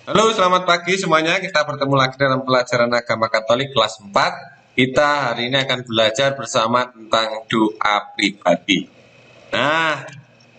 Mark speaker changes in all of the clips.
Speaker 1: Halo, selamat pagi semuanya. Kita bertemu lagi dalam pelajaran agama Katolik kelas 4. Kita hari ini akan belajar bersama tentang doa pribadi. Nah,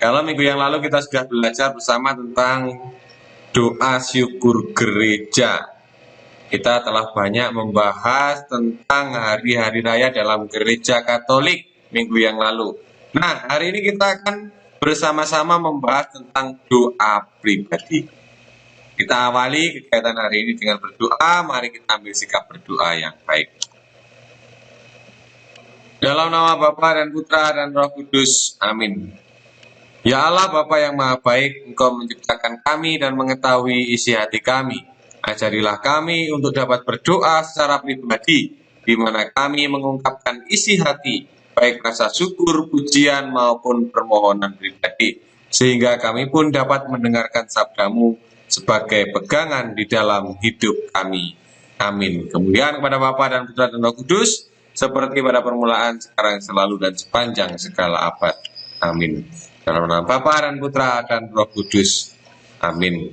Speaker 1: kalau minggu yang lalu kita sudah belajar bersama tentang doa syukur gereja. Kita telah banyak membahas tentang hari-hari raya dalam gereja Katolik minggu yang lalu. Nah, hari ini kita akan bersama-sama membahas tentang doa pribadi. Kita awali kegiatan hari ini dengan berdoa. Mari kita ambil sikap berdoa yang baik. Dalam nama Bapa dan Putra dan Roh Kudus. Amin. Ya Allah Bapa yang Maha Baik, Engkau menciptakan kami dan mengetahui isi hati kami. Ajarilah kami untuk dapat berdoa secara pribadi, di mana kami mengungkapkan isi hati, baik rasa syukur, pujian, maupun permohonan pribadi, sehingga kami pun dapat mendengarkan sabdamu sebagai pegangan di dalam hidup kami. Amin. Kemuliaan kepada Bapa dan Putra dan Roh Kudus, seperti pada permulaan, sekarang, selalu, dan sepanjang segala abad. Amin. Dalam nama Bapa dan Putra dan Roh Kudus. Amin.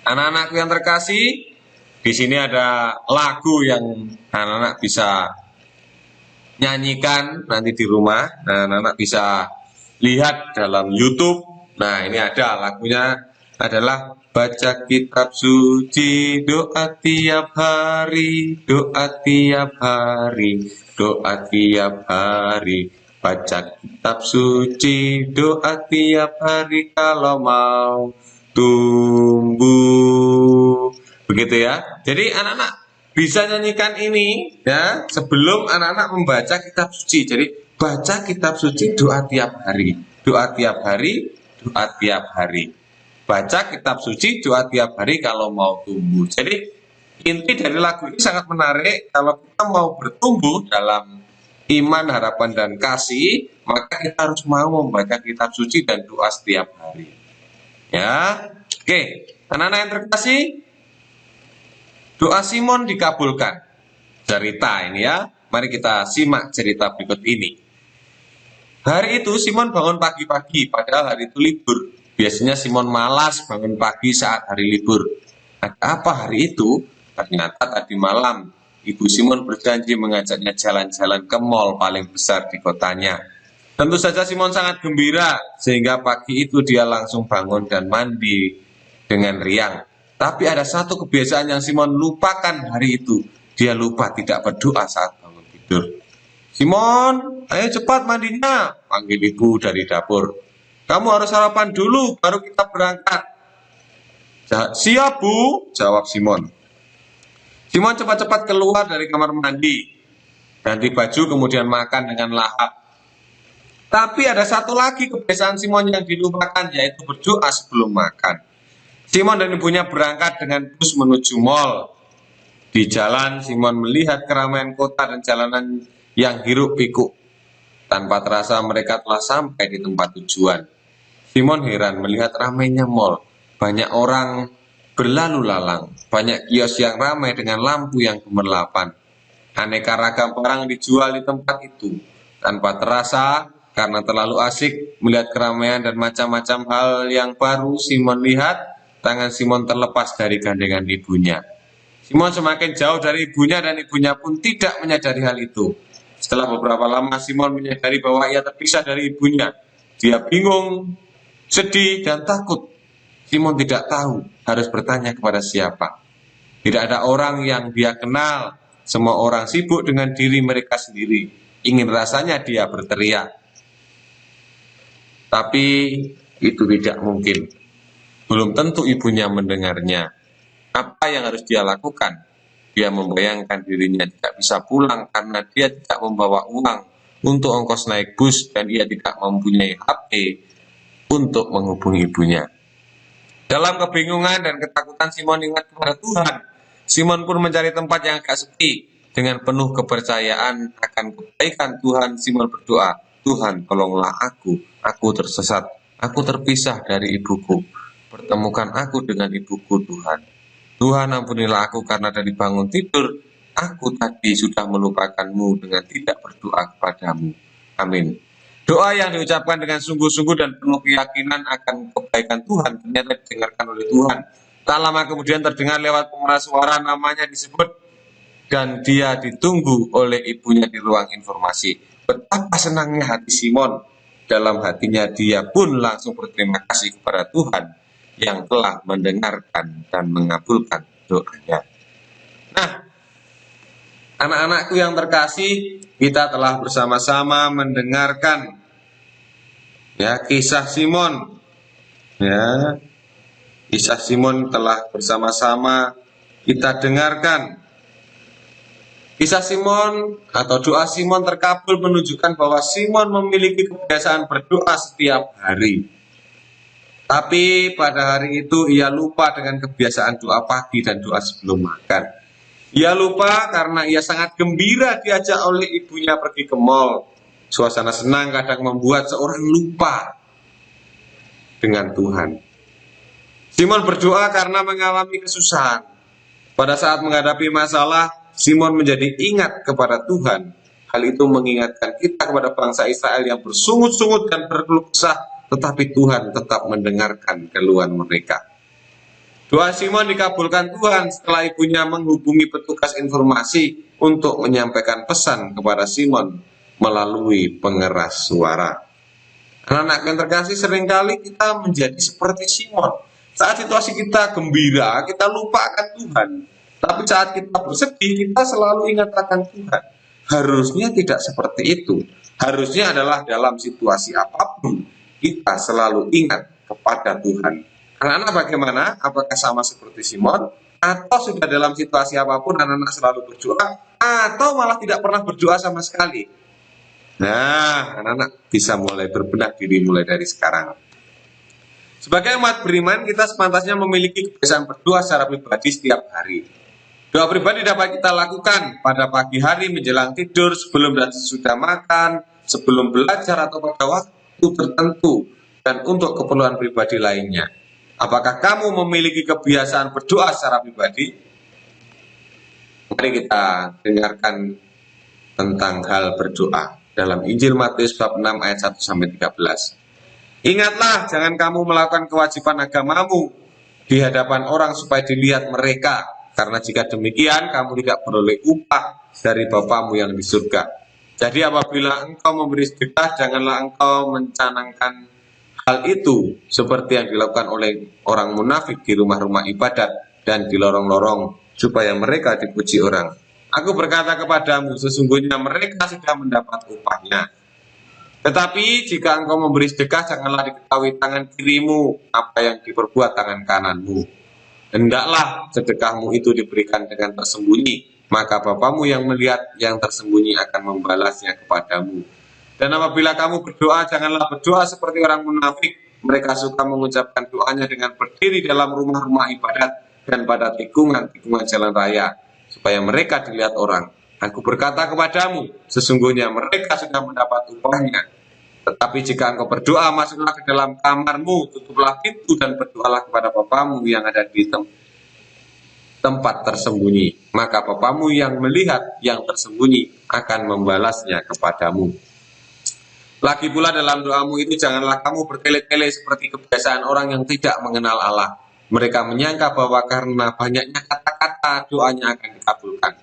Speaker 1: Anak-anakku yang terkasih, di sini ada lagu yang anak-anak bisa nyanyikan nanti di rumah. Nah, anak-anak bisa lihat dalam YouTube. Nah, ini ada lagunya adalah baca kitab suci, doa tiap hari, doa tiap hari, doa tiap hari. Baca kitab suci, doa tiap hari kalau mau tumbuh. Begitu ya. Jadi anak-anak bisa nyanyikan ini ya sebelum anak-anak membaca kitab suci. Jadi baca kitab suci doa tiap hari. Doa tiap hari, doa tiap hari. Baca kitab suci doa tiap hari kalau mau tumbuh. Jadi inti dari lagu ini sangat menarik. Kalau kita mau bertumbuh dalam iman, harapan, dan kasih, maka kita harus mau membaca kitab suci dan doa setiap hari. Ya, oke. Anak-anak yang terkasih, doa Simon dikabulkan. Cerita ini ya. Mari kita simak cerita berikut ini. Hari itu Simon bangun pagi-pagi, padahal hari itu libur. Biasanya Simon malas bangun pagi saat hari libur. Ada apa hari itu? Ternyata tadi malam, Ibu Simon berjanji mengajaknya jalan-jalan ke mall paling besar di kotanya. Tentu saja Simon sangat gembira, sehingga pagi itu dia langsung bangun dan mandi dengan riang. Tapi ada satu kebiasaan yang Simon lupakan hari itu. Dia lupa tidak berdoa saat bangun tidur. Simon, ayo cepat mandinya, panggil ibu dari dapur. Kamu harus sarapan dulu, baru kita berangkat. Siap bu, jawab Simon. Simon cepat-cepat keluar dari kamar mandi, ganti baju kemudian makan dengan lahap. Tapi ada satu lagi kebiasaan Simon yang dilupakan, yaitu berdoa sebelum makan. Simon dan ibunya berangkat dengan bus menuju mall. Di jalan, Simon melihat keramaian kota dan jalanan yang hiruk pikuk. Tanpa terasa mereka telah sampai di tempat tujuan. Simon heran melihat ramainya mall. Banyak orang berlalu lalang. Banyak kios yang ramai dengan lampu yang gemerlapan. Aneka ragam barang dijual di tempat itu. Tanpa terasa, karena terlalu asik melihat keramaian dan macam-macam hal yang baru, Simon lihat tangan Simon terlepas dari gandengan ibunya. Simon semakin jauh dari ibunya dan ibunya pun tidak menyadari hal itu. Setelah beberapa lama Simon menyadari bahwa ia terpisah dari ibunya. Dia bingung, sedih, dan takut. Simon tidak tahu harus bertanya kepada siapa. Tidak ada orang yang dia kenal. Semua orang sibuk dengan diri mereka sendiri. Ingin rasanya dia berteriak. Tapi itu tidak mungkin. Belum tentu ibunya mendengarnya. Apa yang harus dia lakukan? Dia membayangkan dirinya tidak bisa pulang karena dia tidak membawa uang untuk ongkos naik bus dan ia tidak mempunyai HP untuk menghubungi ibunya. Dalam kebingungan dan ketakutan Simon ingat kepada Tuhan. Simon pun mencari tempat yang agak sepi. Dengan penuh kepercayaan akan kebaikan Tuhan, Simon berdoa, Tuhan tolonglah aku tersesat, aku terpisah dari ibuku. Pertemukan aku dengan ibuku Tuhan. Tuhan ampunilah aku karena dari bangun tidur, aku tadi sudah melupakanmu dengan tidak berdoa kepadamu. Amin. Doa yang diucapkan dengan sungguh-sungguh dan penuh keyakinan akan kebaikan Tuhan ternyata didengarkan oleh Tuhan. Tak lama kemudian terdengar lewat pengeras suara namanya disebut dan dia ditunggu oleh ibunya di ruang informasi. Betapa senangnya hati Simon. Dalam hatinya dia pun langsung berterima kasih kepada Tuhan yang telah mendengarkan dan mengabulkan doanya. Nah, anak-anakku yang terkasih, kita telah bersama-sama mendengarkan kisah Simon. Kisah Simon telah bersama-sama kita dengarkan. Kisah Simon atau doa Simon terkabul menunjukkan bahwa Simon memiliki kebiasaan berdoa setiap hari. Tapi pada hari itu ia lupa dengan kebiasaan doa pagi dan doa sebelum makan. Ia lupa karena ia sangat gembira diajak oleh ibunya pergi ke mall. Suasana senang kadang membuat seorang lupa dengan Tuhan. Simon berdoa karena mengalami kesusahan. Pada saat menghadapi masalah, Simon menjadi ingat kepada Tuhan. Hal itu mengingatkan kita kepada bangsa Israel yang bersungut-sungut dan berkeluh kesah, tetapi Tuhan tetap mendengarkan keluhan mereka. Doa Simon dikabulkan Tuhan setelah ibunya menghubungi petugas informasi untuk menyampaikan pesan kepada Simon melalui pengeras suara. Anak-anak yang terkasih, seringkali kita menjadi seperti Simon. Saat situasi kita gembira, kita lupa akan Tuhan. Tapi saat kita bersedih, kita selalu ingat akan Tuhan. Harusnya tidak seperti itu. Harusnya adalah dalam situasi apapun, kita selalu ingat kepada Tuhan. Anak-anak bagaimana? Apakah sama seperti Simon? Atau sudah dalam situasi apapun anak-anak selalu berdoa? Atau malah tidak pernah berdoa sama sekali? Nah, anak-anak bisa mulai berbenah diri mulai dari sekarang. Sebagai umat beriman, kita sepantasnya memiliki kebiasaan berdoa secara pribadi setiap hari. Doa pribadi dapat kita lakukan pada pagi hari menjelang tidur, sebelum dan sesudah makan, sebelum belajar atau pada waktu tertentu, dan untuk keperluan pribadi lainnya. Apakah kamu memiliki kebiasaan berdoa secara pribadi? Mari kita dengarkan tentang hal berdoa dalam Injil Matius bab 6 ayat 1-13. Ingatlah, jangan kamu melakukan kewajiban agamamu di hadapan orang supaya dilihat mereka. Karena jika demikian, kamu tidak beroleh upah dari Bapamu yang di surga. Jadi apabila engkau memberi sedekah, janganlah engkau mencanangkan hal itu seperti yang dilakukan oleh orang munafik di rumah-rumah ibadat dan di lorong-lorong, supaya mereka dipuji orang. Aku berkata kepadamu, sesungguhnya mereka sudah mendapat upahnya. Tetapi jika engkau memberi sedekah, janganlah diketahui tangan kirimu apa yang diperbuat tangan kananmu. Hendaklah sedekahmu itu diberikan dengan tersembunyi, maka Bapamu yang melihat yang tersembunyi akan membalasnya kepadamu. Dan apabila kamu berdoa, janganlah berdoa seperti orang munafik. Mereka suka mengucapkan doanya dengan berdiri dalam rumah-rumah ibadat dan pada tikungan-tikungan jalan raya, supaya mereka dilihat orang. Aku berkata kepadamu, sesungguhnya mereka sudah mendapat upahnya. Tetapi jika engkau berdoa, masuklah ke dalam kamarmu, tutuplah pintu dan berdoalah kepada Bapamu yang ada di tempat tersembunyi. Maka Bapamu yang melihat yang tersembunyi akan membalasnya kepadamu. Lagi pula dalam doamu itu janganlah kamu bertele-tele seperti kebiasaan orang yang tidak mengenal Allah. Mereka menyangka bahwa karena banyaknya kata-kata doanya akan dikabulkan.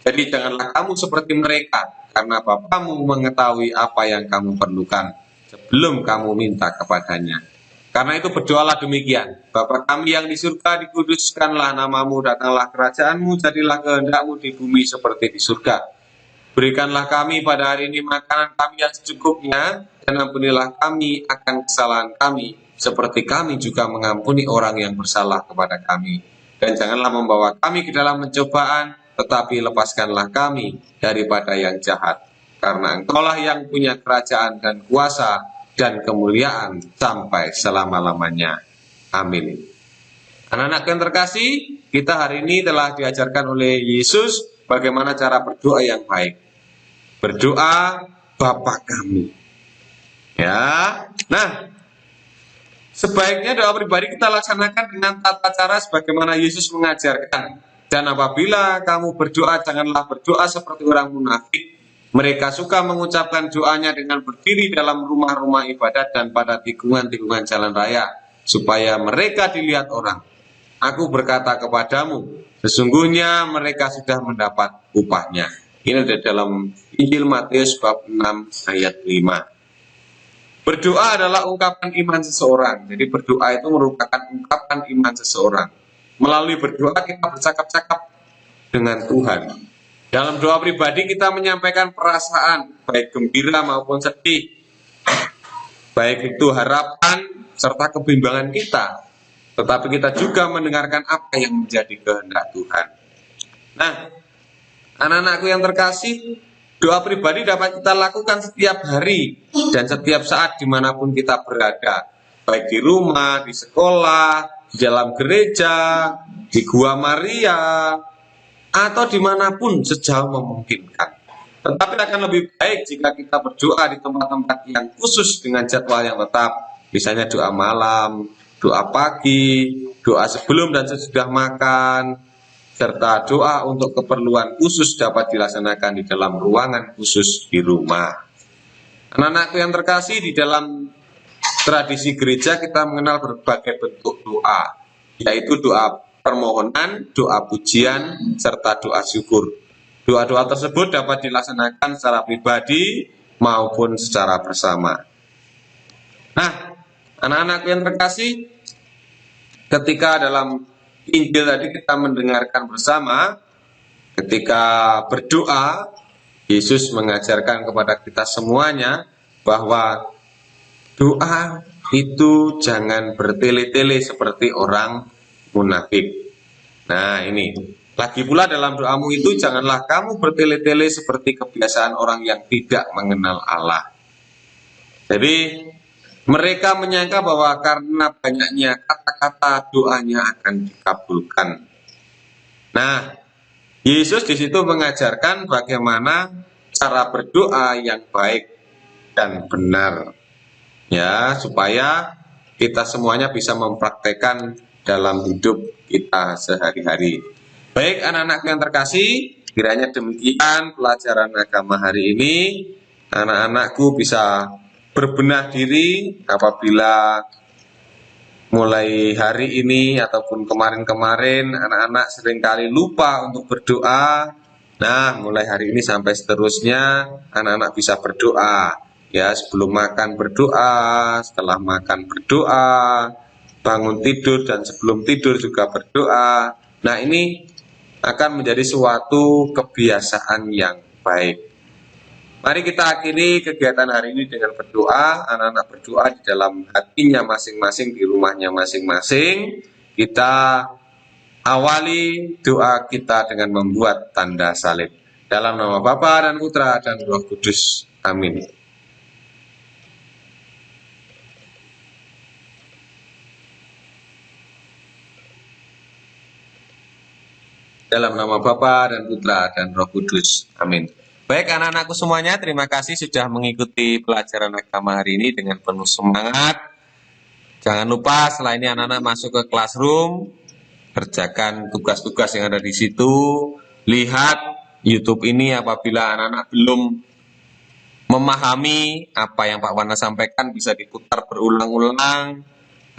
Speaker 1: Jadi janganlah kamu seperti mereka, karena Bapamu mengetahui apa yang kamu perlukan sebelum kamu minta kepadanya. Karena itu berdoalah demikian, Bapa kami yang di surga, dikuduskanlah namamu, datanglah kerajaanmu, jadilah kehendakmu di bumi seperti di surga. Berikanlah kami pada hari ini makanan kami yang secukupnya, dan ampunilah kami akan kesalahan kami, seperti kami juga mengampuni orang yang bersalah kepada kami. Dan janganlah membawa kami ke dalam pencobaan, tetapi lepaskanlah kami daripada yang jahat. Karena Engkaulah yang punya kerajaan dan kuasa dan kemuliaan sampai selama-lamanya. Amin. Anak-anak yang terkasih, kita hari ini telah diajarkan oleh Yesus bagaimana cara berdoa yang baik. Berdoa Bapa kami. Ya. Nah, sebaiknya doa pribadi kita laksanakan dengan tata cara sebagaimana Yesus mengajarkan. Dan apabila kamu berdoa, janganlah berdoa seperti orang munafik. Mereka suka mengucapkan doanya dengan berdiri dalam rumah-rumah ibadat dan pada tikungan-tikungan jalan raya, supaya mereka dilihat orang. Aku berkata kepadamu, sesungguhnya mereka sudah mendapat upahnya. Ini ada dalam Injil Matius bab 6 ayat 5. Berdoa adalah ungkapan iman seseorang. Jadi berdoa itu merupakan ungkapan iman seseorang. Melalui berdoa kita bercakap-cakap dengan Tuhan. Dalam doa pribadi kita menyampaikan perasaan, baik gembira maupun sedih. Baik itu harapan serta kebimbangan kita. Tetapi kita juga mendengarkan apa yang menjadi kehendak Tuhan. Nah, anak-anakku yang terkasih, doa pribadi dapat kita lakukan setiap hari dan setiap saat dimanapun kita berada. Baik di rumah, di sekolah, di dalam gereja, di Gua Maria, atau dimanapun sejauh memungkinkan. Tetapi akan lebih baik jika kita berdoa di tempat-tempat yang khusus dengan jadwal yang tetap. Misalnya doa malam, doa pagi, doa sebelum dan sesudah makan, serta doa untuk keperluan khusus dapat dilaksanakan di dalam ruangan khusus di rumah. Anak-anakku yang terkasih, di dalam tradisi gereja kita mengenal berbagai bentuk doa, yaitu doa permohonan, doa pujian, serta doa syukur. Doa-doa tersebut dapat dilaksanakan secara pribadi maupun secara bersama. Nah, anak-anakku yang terkasih, ketika dalam Injil tadi kita mendengarkan bersama, ketika berdoa, Yesus mengajarkan kepada kita semuanya bahwa doa itu jangan bertele-tele seperti orang munafik. Nah ini, lagi pula dalam doamu itu janganlah kamu bertele-tele seperti kebiasaan orang yang tidak mengenal Allah. Jadi mereka menyangka bahwa karena banyaknya kata-kata doanya akan dikabulkan. Nah, Yesus di situ mengajarkan bagaimana cara berdoa yang baik dan benar. Ya, supaya kita semuanya bisa mempraktekkan dalam hidup kita sehari-hari. Baik anak-anak yang terkasih, kiranya demikian pelajaran agama hari ini. Anak-anakku bisa berbenah diri apabila mulai hari ini ataupun kemarin-kemarin anak-anak seringkali lupa untuk berdoa. Nah, mulai hari ini sampai seterusnya anak-anak bisa berdoa. Ya, sebelum makan berdoa, setelah makan berdoa, bangun tidur dan sebelum tidur juga berdoa. Nah, ini akan menjadi suatu kebiasaan yang baik. Mari kita akhiri kegiatan hari ini dengan berdoa. Anak-anak berdoa di dalam hatinya masing-masing, di rumahnya masing-masing. Kita awali doa kita dengan membuat tanda salib. Dalam nama Bapa dan Putra dan Roh Kudus. Amin. Dalam nama Bapa dan Putra dan Roh Kudus. Amin. Baik anak-anakku semuanya, terima kasih sudah mengikuti pelajaran agama hari ini dengan penuh semangat. Jangan lupa setelah ini anak-anak masuk ke classroom, kerjakan tugas-tugas yang ada di situ. Lihat YouTube ini apabila anak-anak belum memahami apa yang Pak Wana sampaikan bisa diputar berulang-ulang.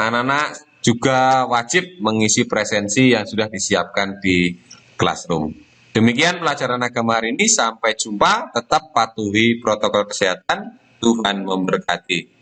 Speaker 1: Anak-anak juga wajib mengisi presensi yang sudah disiapkan di classroom. Demikian pelajaran agama hari ini. Sampai jumpa. Tetap patuhi protokol kesehatan. Tuhan memberkati.